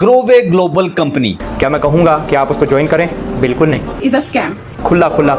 ग्रोवे global company क्या मैं कहूँगा कि आप उसको ज्वाइन करें? बिल्कुल नहीं। is a scam. खुला खुला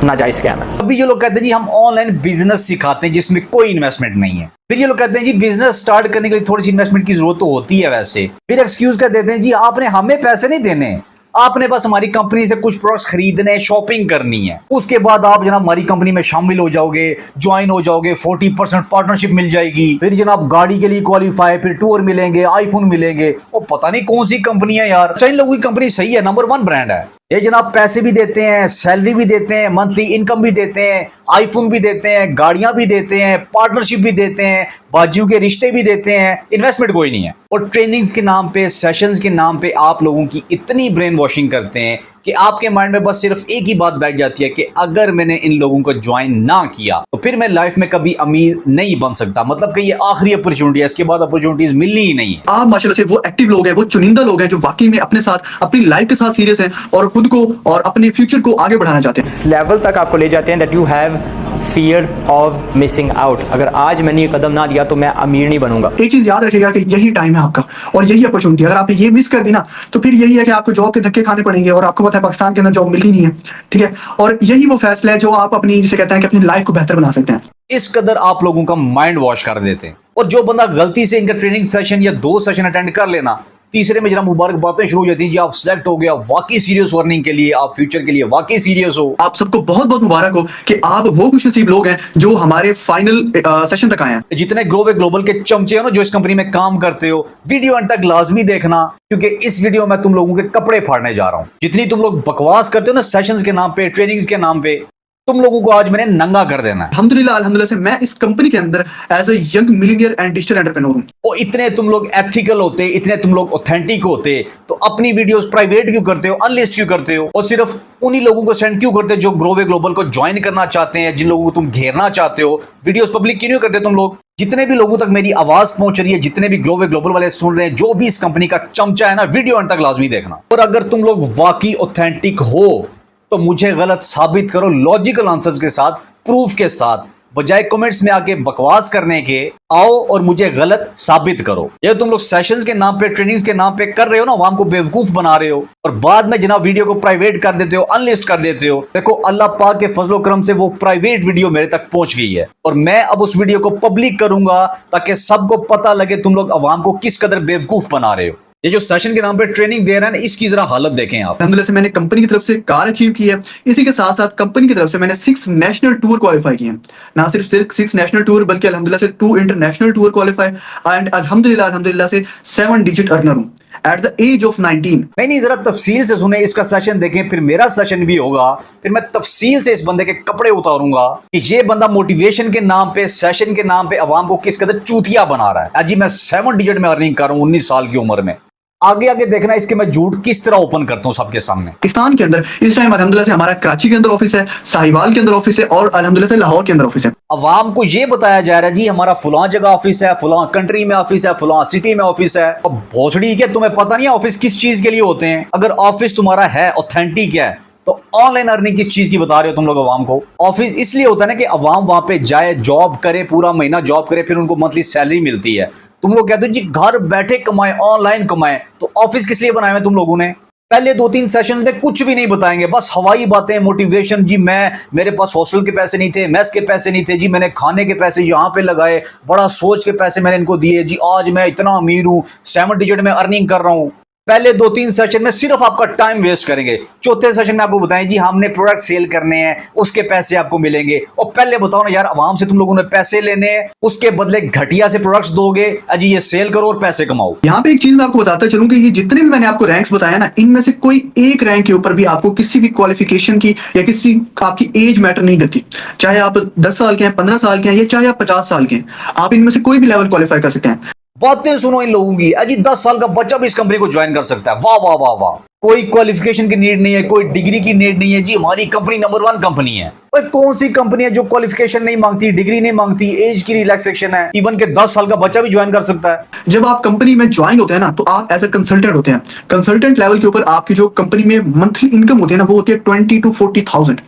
नाजायज स्कैम है। अभी ये लोग कहते हैं जी हम ऑनलाइन बिजनेस सिखाते हैं जिसमें कोई इन्वेस्टमेंट नहीं है। फिर ये लोग कहते हैं जी बिजनेस स्टार्ट करने के लिए थोड़ी सी इन्वेस्टमेंट की जरूरत तो होती है वैसे। फिर एक्सक्यूज कर देते हैं जी आपने हमें पैसे नहीं देने, आपने बस हमारी कंपनी से कुछ प्रोडक्ट्स खरीदने, शॉपिंग करनी है, उसके बाद आप जनाब हमारी कंपनी में शामिल हो जाओगे, ज्वाइन हो जाओगे, 40% पार्टनरशिप मिल जाएगी, फिर जनाब गाड़ी के लिए क्वालिफाई, फिर टूर मिलेंगे, आईफोन मिलेंगे। और पता नहीं कौन सी कंपनी है यार। इन लोगों की कंपनी सही है, नंबर 1 ब्रांड है ये जनाब। पैसे भी देते हैं, सैलरी भी देते हैं, मंथली इनकम भी देते हैं, आईफोन भी देते हैं, गाड़ियां भी देते हैं, पार्टनरशिप भी देते हैं, बाजियों के रिश्ते भी देते हैं, इन्वेस्टमेंट कोई नहीं है। और ट्रेनिंग्स के नाम पे, सेशंस के नाम पे आप लोगों की इतनी ब्रेन वॉशिंग करते हैं कि आपके माइंड में बस सिर्फ एक ही बात बैठ जाती है कि अगर मैंने इन लोगों को ज्वाइन ना किया तो फिर मैं लाइफ में कभी अमीर नहीं बन सकता। मतलब कि ये आखिरी अपॉर्चुनिटी है, इसके बाद अपॉर्चुनिटीज मिलनी ही नहीं है। आप माशाल्लाह से वो एक्टिव लोग हैं, वो चुनिंदा लोग हैं जो वाकई में अपने साथ, अपनी लाइफ के साथ सीरियस हैं और खुद को और अपने फ्यूचर को आगे बढ़ाना चाहते हैं। इस लेवल तक आपको ले जाते हैं that you have fear of missing out. अगर आज मैंने ये कदम ना लिया तो मैं अमीर नहीं बनूंगा। एक चीज याद रखिएगा कि यही टाइम है आपका और यही अपॉर्चुनिटी। अगर आपने ये मिस कर दी ना तो फिर यही है कि आपको जॉब के धक्के खाने पड़ेंगे और आपको पता है पाकिस्तान के अंदर जॉब मिली नहीं है, ठीक है। और यही वो फैसला है जो आप अपनी, जिसे कहते हैं कि अपनी लाइफ को बेहतर बना सकते हैं। इस कदर आप लोगों का माइंड वॉश कर देते हैं। और जो बंदा गलती से इनका ट्रेनिंग सेशन या 2 सेशन अटेंड कर लेना, तीसरे में जरा मुबारक बातें शुरू हो जाती हैं जी आप सिलेक्ट हो गया, वाकई सीरियस अर्निंग के लिए, आप फ्यूचर के लिए वाकई सीरियस हो। आप सबको बहुत बहुत मुबारक हो कि आप वो खुशनसीब लोग हैं जो हमारे फाइनल सेशन तक आए हैं। जितने ग्रोवे ग्लोबल के चमचे हो ना जो इस कंपनी में काम करते हो, वीडियो अंत तक लाजमी देखना, क्योंकि इस वीडियो में तुम लोगों के कपड़े फाड़ने जा रहा हूं। जितनी तुम लोग बकवास करते हो ना सेशंस के नाम पे, ट्रेनिंग्स के नाम पे, तुम लोगों को आज मैंने नंगा कर देना है। अल्हम्दुलिल्लाह से मैं इस कंपनी के अंदर as a young millionaire and digital entrepreneur हूं। और इतने तुम लोग एथिकल होते, इतने तुम लोग ऑथेंटिक होते तो अपनी वीडियोस प्राइवेट क्यों करते हो, अनलिस्ट क्यों करते हो, और सिर्फ उन्हीं लोगों को सेंड क्यों करते हो जो ग्रोवे ग्लोबल को ज्वाइन करना चाहते हैं, जिन लोगों को तुम घेरना चाहते हो। वीडियोस पब्लिक क्यों नहीं करते तुम लोग? जितने भी लोगों तक मेरी आवाज पहुंच रही है, जितने भी ग्लोवे ग्लोबल वाले सुन रहे हैं, जो भी इस कंपनी का चमचा है ना, वीडियो अंत तक लाजमी देखना। और अगर तुम लोग वाकई ऑथेंटिक हो तो मुझे गलत साबित करो लॉजिकल आंसर्स के साथ, प्रूफ के साथ, बजाय कमेंट्स में आके बकवास करने के। आओ और मुझे गलत साबित करो। ये तुम लोग सेशंस के नाम पे, ट्रेनिंग्स के नाम पे कर रहे हो ना, आवाम को बेवकूफ बना रहे हो और बाद में जनाब वीडियो को प्राइवेट कर देते हो, अनलिस्ट कर देते हो। देखो अल्लाह पाक के फजलो करम से वो प्राइवेट वीडियो मेरे तक पहुंच गई है और मैं अब उस वीडियो को पब्लिक करूंगा ताकि सबको पता लगे तुम लोग अवाम को किस कदर बेवकूफ बना रहे हो। ये जो सेशन के नाम पे ट्रेनिंग दे रहे हैं ना, इसकी जरा हालत देखें आप। अल्हम्दुलिल्लाह से मैंने कंपनी की तरफ से कार अचीव की है। इसी के साथ साथ कंपनी की तरफ से मैंने 6 नेशनल टूर क्वालिफाई किए हैं। ना सिर्फ 6 नेशनल टूर बल्कि अल्हम्दुलिल्लाह से 2 इंटरनेशनल टूर क्वालिफाई एंड अल्हम्दुलिल्लाह से 7 डिजिट अर्नर हूं एट द एज ऑफ 19। नहीं, जरा तफसील से सुने, इसका सेशन देखें, फिर मेरा सेशन भी होगा, फिर मैं तफसील से इस बंदे के कपड़े उतारूंगा कि ये बंदा मोटिवेशन के नाम पे, सेशन के नाम पे अवाम को किस कदर चूतिया बना रहा है। आज जी मैं 7 डिजिट में अर्निंग कर रहा हूं 19 साल की उम्र में। आगे आगे देखना इसके मैं झूठ किस तरह ओपन करता हूं सबके सामने। पाकिस्तान के अंदर इस टाइम अल्हम्दुलिल्लाह से हमारा कराची के अंदर ऑफिस है, साहिवाल के अंदर ऑफिस है और अल्हम्दुलिल्लाह से लाहौर के अंदर ऑफिस है। अवाम को ये बताया जा रहा है जी हमारा फलां जगह ऑफिस है, फलां कंट्री में ऑफिस है, फलां सिटी में ऑफिस है। अब भोसड़ी के तुम्हें पता नहीं है ऑफिस किस चीज के लिए होते हैं। अगर ऑफिस तुम्हारा है, ऑथेंटिक है, तो ऑनलाइन अर्निंग किस चीज की बता रहे हो तुम लोग अवाम को? ऑफिस इसलिए होता है ना कि अवाम वहां पे जाए, जॉब करे, पूरा महीना जॉब करे, फिर उनको मंथली सैलरी मिलती है। तुम लोग कहते हो जी घर बैठे कमाए, ऑनलाइन कमाए, तो ऑफिस किस लिए बनाए हैं तुम लोगों ने? पहले 2-3 सेशंस में कुछ भी नहीं बताएंगे, बस हवाई बातें, मोटिवेशन। जी मेरे पास हॉस्टल के पैसे नहीं थे, मेस के पैसे नहीं थे जी, मैंने खाने के पैसे यहाँ पे लगाए, बड़ा सोच के पैसे मैंने इनको दिए जी, आज मैं इतना अमीर हूँ, 7 डिजिट में अर्निंग कर रहा हूँ। पहले 2-3 सेशन में सिर्फ आपका टाइम वेस्ट करेंगे। चौथे सेशन में आपको बताएं जी हमने प्रोडक्ट सेल करने हैं, उसके पैसे आपको मिलेंगे। और पहले बताओ ना यार, अवाम से तुम लोगों ने पैसे लेने हैं, उसके बदले घटिया से प्रोडक्ट्स दोगे, अजी ये सेल करो और पैसे कमाओ। यहाँ पे एक चीज मैं आपको बताता चलूं कि ये जितने भी मैंने आपको रैंक्स बताया ना, इनमें से कोई एक रैंक के ऊपर भी आपको किसी भी क्वालिफिकेशन की या किसी आपकी एज मैटर नहीं करती। चाहे आप 10 साल के हैं, 15 साल के हैं या चाहे आप 50 साल के हैं, आप इनमें से कोई भी लेवल क्वालिफाई कर सकते हैं। बातें सुनो इन लोगों की, अजी 10 साल का बच्चा भी इस कंपनी को ज्वाइन कर सकता है। वाह वाह वाह वाह। कोई क्वालिफिकेशन की नीड नहीं है, कोई डिग्री की नीड नहीं है जी, हमारी कंपनी नंबर 1 कंपनी है। ओए कौन सी कंपनी है जो क्वालिफिकेशन नहीं मांगती, डिग्री नहीं मांगती, एज की रिलैक्सेशन है, इवन के 10 साल का बच्चा भी ज्वाइन कर सकता है। जब आप कंपनी में ज्वाइन होते हैं ना, तो आप एज ए कंसल्टेंट होते हैं। कंसल्टेंट लेवल के ऊपर आपकी जो कंपनी में मंथली इनकम होती है ना, वो होती है 20 to 40,000।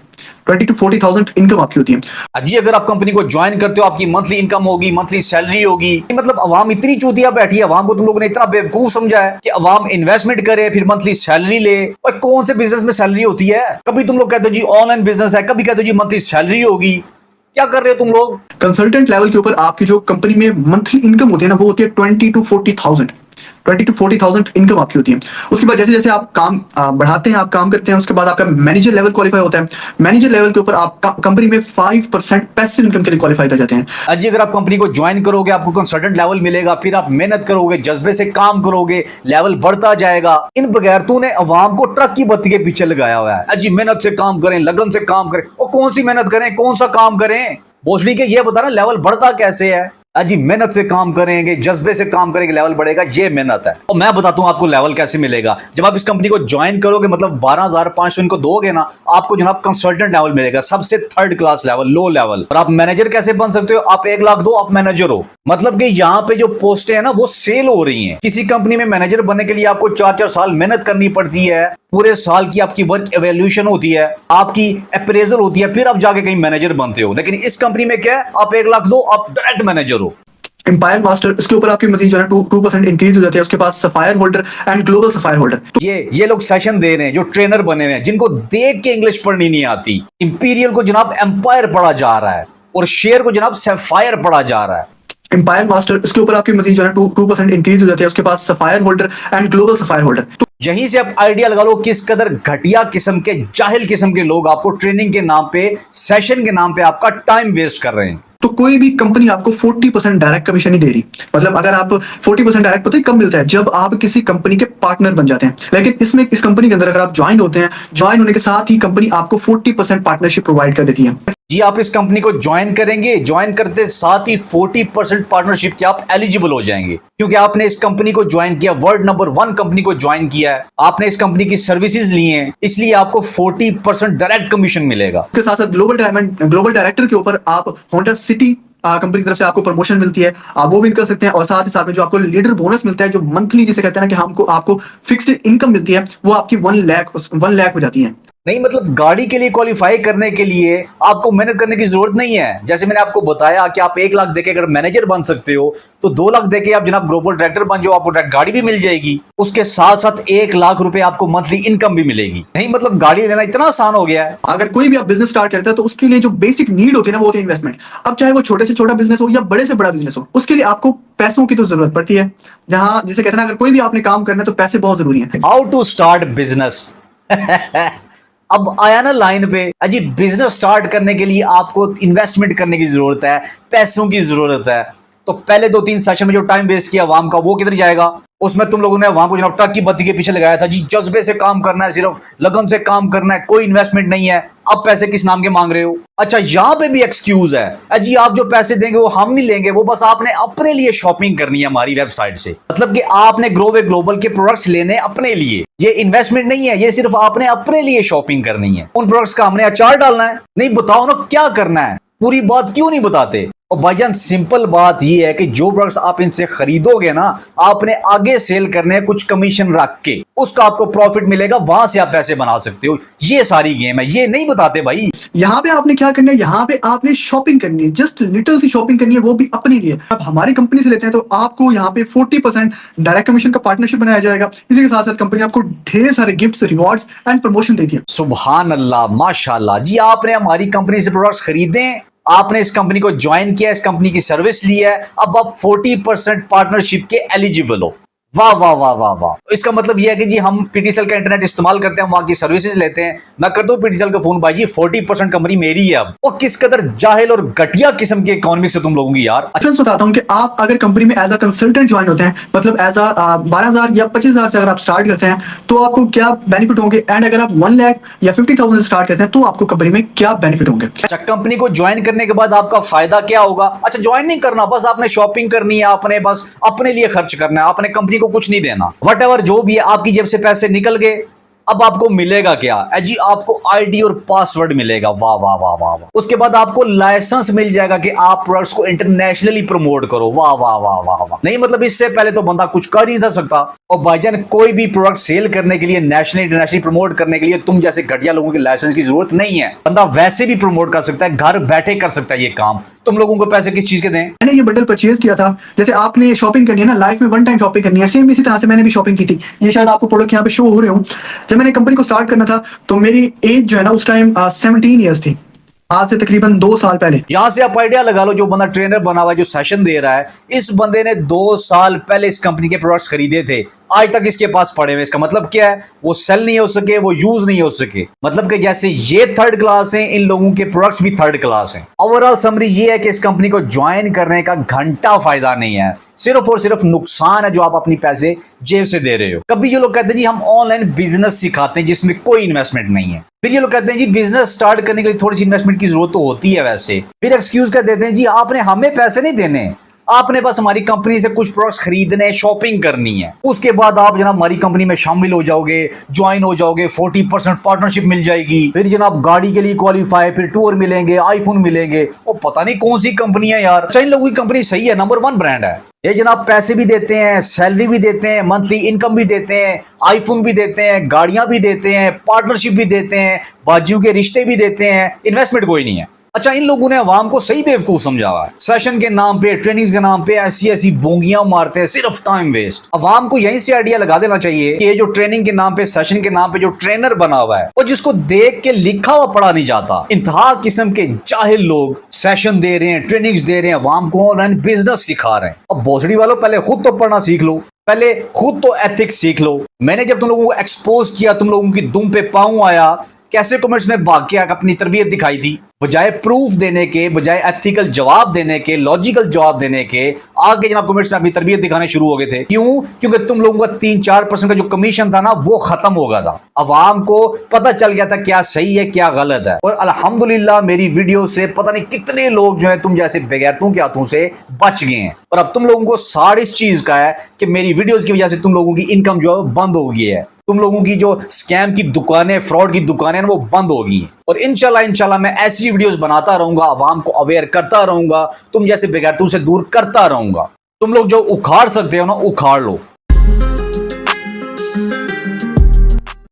20 to 40,000 इनकम आपकी होती है। जी अगर आप कंपनी को ज्वाइन करते हो आपकी मंथली इनकम होगी, मंथली सैलरी होगी। मतलब अवाम इतनी चूतिया बैठी है, अवाम को तुम लोगों ने इतना बेवकूफ समझा है कि अवाम इन्वेस्टमेंट करे फिर मंथली सैलरी ले। और कौन से बिजनेस में सैलरी होती है? कभी तुम लोग कहते हो जी ऑनलाइन बिजनेस है, कभी कहते हो जी मंथली सैलरी होगी। क्या कर रहे हो तुम लोग? कंसल्टेंट लेवल के ऊपर आपकी जो कंपनी में मंथली इनकम होती है ना, वो होती है 20 to 40,000 इनकम आपकी होती है। उसके बाद जैसे जैसे आप काम बढ़ाते हैं, आप काम करते हैं, उसके बाद आपका मैनेजर लेवल क्वालिफाई होता है। मैनेजर लेवल के ऊपर आप कंपनी में 5% पैसिव इनकम के लिए क्वालिफाई कर जाते हैं। अजी अगर आप कंपनी को ज्वाइन करोगे आपको कंसल्टेंट लेवल मिलेगा, फिर आप मेहनत करोगे, जज्बे से काम करोगे, लेवल बढ़ता जाएगा। इन बगैर तूने अवाम को ट्रक की बत्ती के पीछे लगाया हुआ है। अजी मेहनत से काम करें, लगन से काम करें। और कौन सी मेहनत करें, कौन सा काम करें? भोसड़ी के ये बता ना लेवल बढ़ता कैसे है? अजी मेहनत से काम करेंगे, जज्बे से काम करेंगे, लेवल बढ़ेगा, ये मेहनत है। और मैं बताता हूं आपको लेवल कैसे मिलेगा। जब आप इस कंपनी को ज्वाइन करोगे, मतलब 12,500 इनको दोगे ना, आपको जनाब कंसल्टेंट लेवल मिलेगा, सबसे third class level, low level. और आप मैनेजर कैसे बन सकते हो? आप 1 लाख दो, आप मैनेजर हो। मतलब कि यहाँ पे जो पोस्टें हैं ना वो सेल हो रही हैं। किसी कंपनी में मैनेजर बनने के लिए आपको 4-4 साल मेहनत करनी पड़ती है, पूरे साल की आपकी वर्क एवेल्यूशन होती है, आपकी अप्रेजल होती है, फिर आप जाके कहीं मैनेजर बनते हो। लेकिन इस कंपनी में क्या है, आप 1 लाख दो, आप डायरेक्ट मैनेजर हो। एम्पायर मास्टर, इसके ऊपर आपकी मजीद जो है 2% इंक्रीज हो जाती है। उसके पास sapphire holder and global sapphire holder. ये लोग सेशन दे रहे हैं जो ट्रेनर बने हुए हैं, जिनको देख के इंग्लिश पढ़नी नहीं आती। इंपीरियल को जनाब एम्पायर पढ़ा जा रहा है और शेयर को जनाब सफायर पढ़ा जा रहा है। एम्पायर मास्टर, इसके ऊपर आपकी मजीद जो है 2% इंक्रीज हो जाती है। उसके पास sapphire holder and global sapphire holder. यहीं से आप आइडिया लगा लो किस कदर घटिया किस्म के, जाहिल किस्म के लोग आपको ट्रेनिंग के नाम पे, सेशन के नाम पे आपका टाइम वेस्ट कर रहे हैं। तो कोई भी कंपनी आपको 40% डायरेक्ट कमीशन नहीं दे रही। मतलब अगर आप 40% डायरेक्ट, पता है कब मिलता है? जब आप किसी कंपनी के पार्टनर बन जाते हैं। लेकिन इसमें इस कंपनी के अंदर अगर आप ज्वाइन होते हैं, ज्वाइन होने के साथ ही कंपनी आपको 40% पार्टनरशिप प्रोवाइड कर देती है। जी आप इस कंपनी को ज्वाइन करेंगे, ज्वाइन करते साथ ही 40% पार्टनरशिप के आप एलिजिबल हो जाएंगे, क्योंकि आपने इस कंपनी को ज्वाइन किया, वर्ल्ड नंबर 1 कंपनी को ज्वाइन किया है, आपने इस कंपनी की सर्विसेज ली हैं, इसलिए आपको 40% डायरेक्ट कमीशन मिलेगा। इसके साथ साथ ग्लोबल डायरेक्टर के ऊपर आप होंडा सिटी कंपनी की तरफ से आपको प्रमोशन मिलती है, आप वो भी कर सकते हैं। और साथ ही साथ में जो आपको लीडर बोनस मिलता है, जो मंथली जिसे कहते हैं ना कि आपको फिक्स्ड इनकम मिलती है, वो आपकी 1 लाख हो जाती है। नहीं मतलब गाड़ी के लिए क्वालिफाई करने के लिए आपको मेहनत करने की जरूरत नहीं है। जैसे मैंने आपको बताया कि आप 1 लाख देके अगर मैनेजर बन सकते हो, तो 2 लाख देके आप जनाब ग्लोबल डायरेक्टर बन जाओ, आपको डायरेक्ट गाड़ी भी मिल जाएगी। उसके साथ साथ 1 लाख रुपए आपको मंथली इनकम भी मिलेगी। नहीं मतलब गाड़ी लेना इतना आसान हो गया है। अगर कोई भी आप बिजनेस स्टार्ट करता है तो उसके लिए जो बेसिक नीड होती है ना, वो होती है इन्वेस्टमेंट। अब चाहे वो छोटे से छोटा बिजनेस हो या बड़े से बड़ा बिजनेस हो, उसके लिए आपको पैसों की तो जरूरत पड़ती है। जहां जिसे कहते हैं ना, अगर कोई भी आपने काम करना है तो पैसे बहुत जरूरी है। हाउ टू स्टार्ट बिजनेस अब आया ना लाइन पे। अजी बिजनेस स्टार्ट करने के लिए आपको इन्वेस्टमेंट करने की जरूरत है, पैसों की जरूरत है। तो पहले 2-3 सेशन में जो टाइम वेस्ट किया अवाम का, वो किधर जाएगा? उसमें तुम लोगों ने अवाम को जनाब ट्रक की बत्ती के पीछे लगाया था। जी जज्बे से काम करना है, सिर्फ लगन से काम करना है, कोई इन्वेस्टमेंट नहीं है। अब पैसे किस नाम के मांग रहे हो? अच्छा यहाँ पे भी एक्सक्यूज है, अजी आप जो पैसे देंगे वो हम नहीं लेंगे, वो बस आपने अपने लिए शॉपिंग करनी है हमारी वेबसाइट से। मतलब कि आपने ग्रोवे ग्लोबल के प्रोडक्ट्स लेने अपने लिए, ये इन्वेस्टमेंट नहीं है, ये सिर्फ आपने अपने लिए शॉपिंग करनी है। उन प्रोडक्ट्स का हमने अचार डालना है। नहीं बताओ ना क्या करना है, पूरी बात क्यों नहीं बताते? और भाईजान सिंपल बात ये है कि जो प्रोडक्ट्स आप इनसे खरीदोगे ना, आपने आगे सेल करने कुछ कमीशन रख के, उसका आपको प्रॉफिट मिलेगा, वहां से आप पैसे बना सकते हो। ये सारी गेम है, ये नहीं बताते भाई। यहाँ पे आपने क्या करना है, यहाँ पे आपने शॉपिंग करनी है, जस्ट लिटिल सी शॉपिंग करनी है, वो भी अपने लिए। अब हमारी कंपनी से लेते हैं तो आपको यहाँ पे 40% डायरेक्ट कमीशन का पार्टनरशिप बनाया जाएगा। इसी के साथ साथ कंपनी आपको ढेर सारे गिफ्ट्स, रिवॉर्ड्स एंड प्रमोशन देती है। सुभान अल्लाह, माशाल्लाह। जी आपने हमारी कंपनी से प्रोडक्ट्स खरीदे, आपने इस कंपनी को ज्वाइन किया, इस कंपनी की सर्विस ली है, अब आप 40% पार्टनरशिप के एलिजिबल हो। वाह वाह वाह वाह वाह। इसका मतलब यह है कि जी हम पीटीसीएल का इंटरनेट इस्तेमाल करते हैं, वहां की सर्विसेज लेते हैं। मैं करता हूं पीटीसीएल का फोन, भाई जी 40% कंपनी मेरी है अब। और किस कदर जाहिल और घटिया किस्म के इकोनॉमिक्स है तुम लोगों की यार। अच्छा बताता हूँ कि आप अगर कंपनी में एज अ कंसल्टेंट ज्वाइन होते हैं, मतलब एज अ 12,000 या 25,000 से अगर आप स्टार्ट करते हैं तो आपको क्या बेनिफिट होंगे, एंड अगर आप 1 लाख या 50,000 से स्टार्ट करते हैं तो आपको कंपनी में क्या बेनिफिट होंगे। अच्छा कंपनी को ज्वाइन करने के बाद आपका फायदा क्या होगा? अच्छा ज्वाइन नहीं करना, बस आपने शॉपिंग करनी है, आपने बस अपने लिए खर्च करना है, आपने कंपनी को कुछ नहीं देना। वट एवर जो भी है, आपकी जेब से पैसे निकल गए, अब आपको मिलेगा क्या जी, आपको आईडी और पासवर्ड मिलेगा। वाह वाह वाह वाह वाह। उसके बाद आपको लाइसेंस मिल जाएगा कि आप प्रोडक्ट्स को इंटरनेशनली प्रमोट करो। वाह वाह वाह वाह वाह। नहीं मतलब इससे पहले तो बंदा कुछ कर ही नहीं था सकता। और भाईजान कोई भी प्रोडक्ट सेल करने के लिए नेशनली इंटरनेशनली प्रमोट करने के लिए तुम जैसे घटिया लोगों के लाइसेंस की जरूरत नहीं है। बंदा वैसे भी प्रमोट कर सकता है, घर बैठे कर सकता है ये काम। तुम लोगों को पैसे किस चीज के दें? मैंने ये बंडल परचेज किया था। जैसे आपने शॉपिंग करनी है ना, लाइफ में वन टाइम शॉपिंग करनी है, सेम इसी तरह से मैंने भी शॉपिंग की थी। ये शायद आपको प्रोडक्ट यहाँ पे शो हो रहे हो। जब मैंने कंपनी को स्टार्ट करना था तो मेरी एज जो है ना उस टाइम 17 ईयर्स थी, आज से तकरीबन 2 साल पहले। यहां से आप आइडिया लगा लो, जो बंदा ट्रेनर बना हुआ है, जो सेशन दे रहा है, इस बंदे ने 2 साल पहले इस कंपनी के प्रोडक्ट्स खरीदे थे, आज तक इसके पास पड़े हुए। इसका मतलब क्या है? वो सेल नहीं हो सके, वो यूज नहीं हो सके। मतलब कि जैसे ये थर्ड क्लास हैं, इन लोगों के प्रोडक्ट्स भी थर्ड क्लास हैं। ओवरऑल समरी ये है कि इस कंपनी को ज्वाइन करने का घंटा फायदा नहीं है, सिर्फ और सिर्फ नुकसान है जो आप अपनी पैसे जेब से दे रहे हो। कभी ये लोग कहते हैं जी हम ऑनलाइन बिजनेस सिखाते हैं जिसमें कोई इन्वेस्टमेंट नहीं है। फिर ये लोग कहते हैं जी बिजनेस स्टार्ट करने के लिए थोड़ी सी इन्वेस्टमेंट की जरूरत तो होती है वैसे। फिर एक्सक्यूज कर देते हैं जी आपने हमें पैसे नहीं देने, आपने बस हमारी कंपनी से कुछ प्रोडक्ट्स खरीदने, शॉपिंग करनी है। उसके बाद आप जनाब हमारी कंपनी में शामिल हो जाओगे, ज्वाइन हो जाओगे, 40% पार्टनरशिप मिल जाएगी। फिर जनाब गाड़ी के लिए क्वालिफाई, फिर टूर मिलेंगे, आईफोन मिलेंगे। वो पता नहीं कौन सी कंपनी है यार। इन लोगों की कंपनी सही है, नंबर 1 ब्रांड है ये। जनाब पैसे भी देते हैं, सैलरी भी देते हैं, मंथली इनकम भी देते हैं, आईफोन भी देते हैं, गाड़ियां भी देते हैं, पार्टनरशिप भी देते हैं, बाजियों के रिश्ते भी देते हैं। इन्वेस्टमेंट कोई नहीं है। अच्छा, इन लोगों ने अवाम को सही बेवकूफ समझा हुआ है। सेशन के नाम पे, ट्रेनिंग्स के नाम पे ऐसी ऐसी बोंगियां मारते हैं, सिर्फ टाइम वेस्ट। अवाम को यहीं से आइडिया लगा देना चाहिए कि ये जो ट्रेनिंग के नाम पे, सेशन के नाम पे जो ट्रेनर बना हुआ है, और जिसको देख के लिखा हुआ पढ़ा नहीं जाता, इंतहा किस्म के जाहिल लोग सेशन दे रहे हैं, ट्रेनिंग्स दे रहे हैं, अवाम को ऑनलाइन बिजनेस सिखा रहे हैं। अब भोसड़ी वालों, पहले खुद तो पढ़ना सीख लो, पहले खुद तो एथिक्स सीख लो। मैंने जब तुम लोगों को एक्सपोज किया, तुम लोगों की दुम पे पांव आया, कैसे कमेंट्स में भाग के अपनी तरबियत दिखाई थी। बजाय प्रूफ देने के, बजाय एथिकल जवाब देने के, लॉजिकल जवाब देने के, आगे जनाब कमेंट्स में अपनी तरबियत दिखाने शुरू हो गए थे। क्यों? क्योंकि तुम लोगों का 3-4% का जो कमीशन था ना, वो खत्म हो गया था। अवाम को पता चल गया था क्या सही है क्या गलत है। और अल्हम्दुलिल्लाह मेरी वीडियो से पता नहीं कितने लोग जो है तुम जैसे बेगैरतों के हाथों से बच गए हैं। और अब तुम लोगों को साड़ इस चीज का है कि मेरी वीडियोस की वजह से तुम लोगों की इनकम जो है बंद हो गई है। तुम लोगों की जो स्कैम की दुकानें, फ्रॉड की दुकानें वो बंद होगी। और इंशाल्लाह मैं ऐसी वीडियोस बनाता रहूंगा, आवाम को अवेयर करता रहूंगा, तुम जैसे बेगैरतों से दूर करता रहूंगा। तुम लोग जो उखाड़ सकते हो ना, उखाड़ लो।